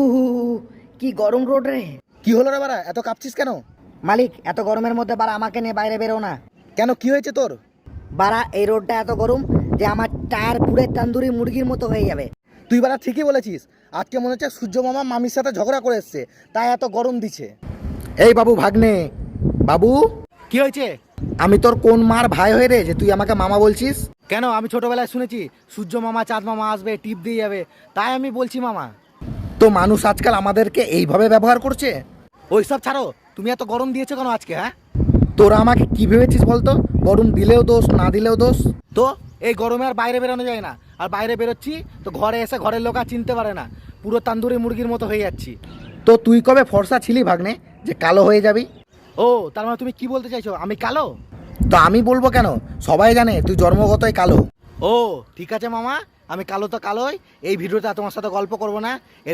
উহু, কি গরম রোড রে। কি হলো রে বাড়া, এত কাঁপছিস কেন? মালিক, এত গরমের মধ্যে বাড়া আমাকে নিয়ে বাইরে বেরো না। কেন, কি হয়েছে তোর? বাড়া এই রোডটা এত গরম যে আমার টায়ার পুরে তান্দুরি মুরগির মতো হয়ে যাবে। তুই বাড়া ঠিকই বলেছিস, আজকে মনে হচ্ছে সূর্য মামা মামির সাথে ঝগড়া করে এসছে, তাই এত গরম দিছে। এই বাবু, ভাগ্নে বাবু। কি হয়েছে? আমি তোর কোন মার ভাই হয়ে রে যে তুই আমাকে মামা বলছিস? কেন, আমি ছোটবেলায় শুনেছি সূর্য মামা চাঁদ মামা আসবে টিপ দিয়ে যাবে, তাই আমি বলছি মামা। তো মানুষ আজকাল আমাদেরকে এইভাবে ব্যবহার করছে। ওইসব ছাড়ো, তুমি এত গরম দিয়েছো কেন আজকে? হ্যাঁ, তোরা আমাকে কি ভেবেছিস বলতো? গরম দিলেও দোষ, না দিলেও দোষ। তো এই গরমে আর বাইরে বেরোনো যায় না, আর বাইরে বেরোচ্ছি তো ঘরে এসে ঘরের লোক আর চিনতে পারে না, পুরো তান্দুরি মুরগির মতো হয়ে যাচ্ছি। তো তুই কবে ফর্সা ছিলি ভাগ্নে যে কালো হয়ে যাবি? ও, তার মানে তুমি কি বলতে চাইছো আমি কালো? তো আমি বলবো কেন, সবাই জানে তুই জন্মগতই কালো। ও ঠিক আছে মামা, আমি কালো তো কালোই। এই ভিডিওটা তোমার সাথে গল্প করবো না।